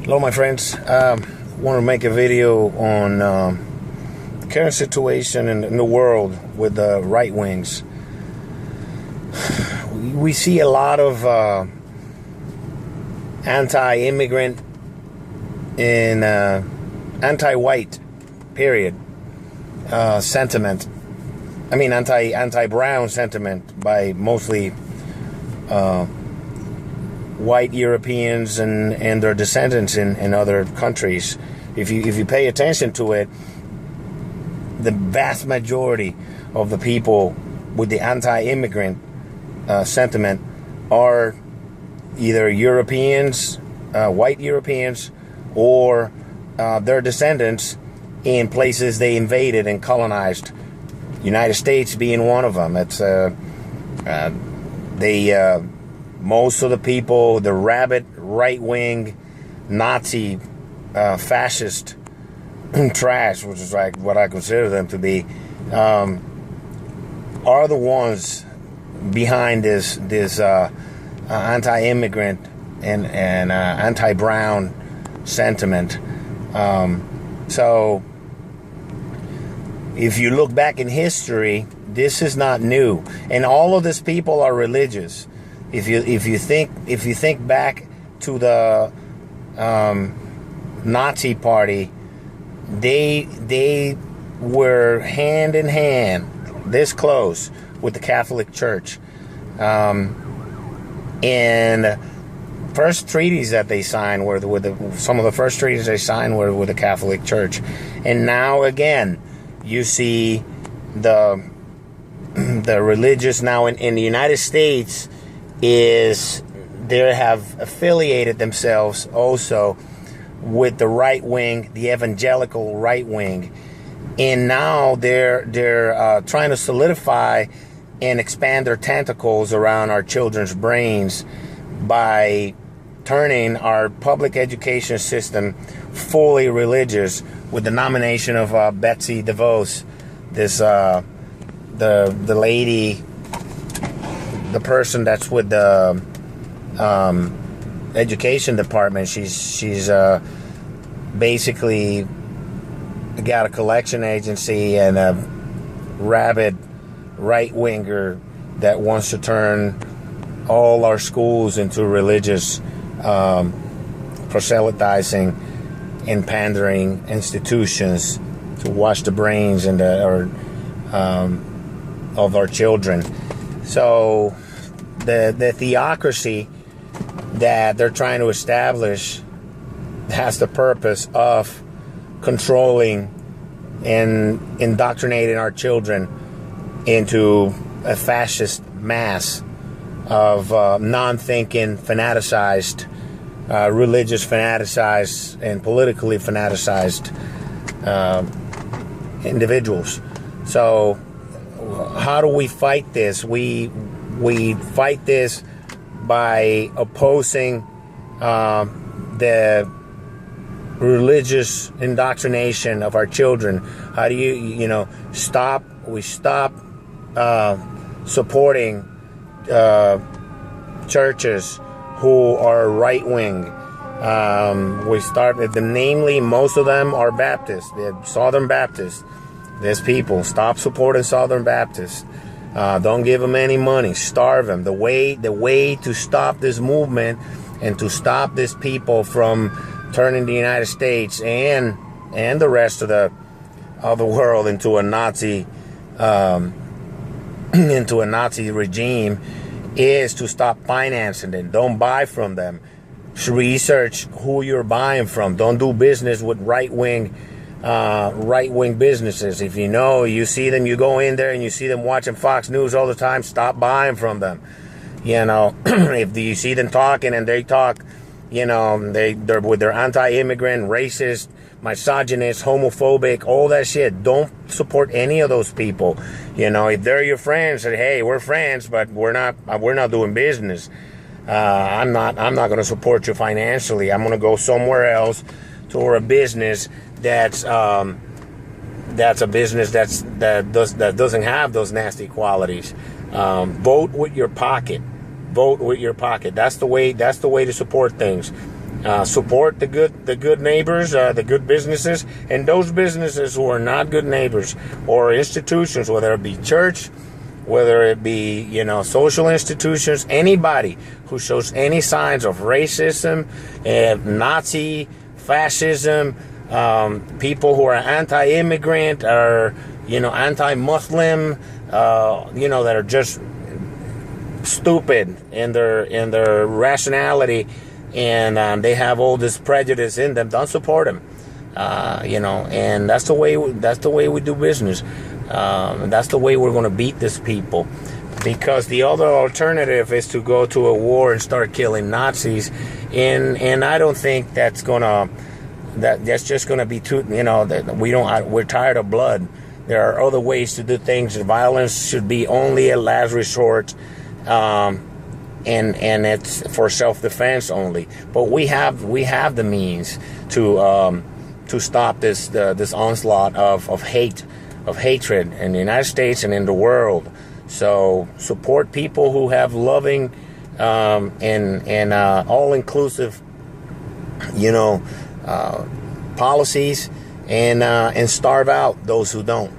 Hello, my friends. Want to make a video on the current situation in the world with the right wings. We see a lot of anti-immigrant and anti-white, period, sentiment. I mean, anti-brown sentiment by mostly white Europeans and their descendants in other countries. If you pay attention to it, the vast majority of the people with the anti-immigrant sentiment are either Europeans, white Europeans, or their descendants in places they invaded and colonized. United States being one of them. It's most of the people, the rabid right-wing Nazi fascist trash, which is like what I consider them to be, are the ones behind this anti-immigrant and anti-brown sentiment. So if you look back in history, this is not new, and all of these people are religious. If you think back to the Nazi Party, they were hand in hand, this close, with the Catholic Church. And first treaties that they signed were some of the first treaties they signed were with the Catholic Church. And now again, you see the religious now in the United States they have affiliated themselves also with the right wing, the evangelical right wing, and now they're trying to solidify and expand their tentacles around our children's brains by turning our public education system fully religious with the nomination of Betsy DeVos, this the lady, the person that's with the education department. She's basically got a collection agency and a rabid right-winger that wants to turn all our schools into religious proselytizing and pandering institutions to wash the brains of our children. So the theocracy that they're trying to establish has the purpose of controlling and indoctrinating our children into a fascist mass of non-thinking, fanaticized, religious fanaticized, and politically fanaticized individuals. So how do we fight this? We fight this by opposing the religious indoctrination of our children. How do you stop? We stop supporting churches who are right wing. We start with them, namely most of them are Baptists. They're Southern Baptists. There's people. Stop supporting Southern Baptists. Don't give them any money. Starve them. The way to stop this movement and to stop these people from turning the United States and the rest of the world into a Nazi regime is to stop financing them. Don't buy from them. Research who you're buying from. Don't do business with right-wing businesses. If you see them, you go in there and you see them watching Fox News all the time, stop buying from them. If you see them talking and they talk, they're with their anti-immigrant, racist, misogynist, homophobic, all that shit. Don't support any of those people. If they're your friends, say, hey, we're friends, but we're not doing business. I'm not going to support you financially. I'm going to go somewhere else to a business that's a business that doesn't have those nasty qualities. Vote with your pocket. Vote with your pocket. That's the way to support things. Support the good neighbors, the good businesses, and those businesses who are not good neighbors, or institutions, whether it be church, whether it be, social institutions, anybody who shows any signs of racism, Nazi, fascism, people who are anti-immigrant, or, anti-Muslim, that are just stupid in their rationality, and they have all this prejudice in them, don't support them. And that's the way we do business. That's the way we're going to beat these people, because the other alternative is to go to a war and start killing Nazis, and I don't think that's just gonna be too. That we're tired of blood. There are other ways to do things. Violence should be only a last resort. And it's for self-defense only. But we have the means to stop this onslaught of hatred in the United States and in the world. So support people who have loving and all-inclusive policies, and starve out those who don't.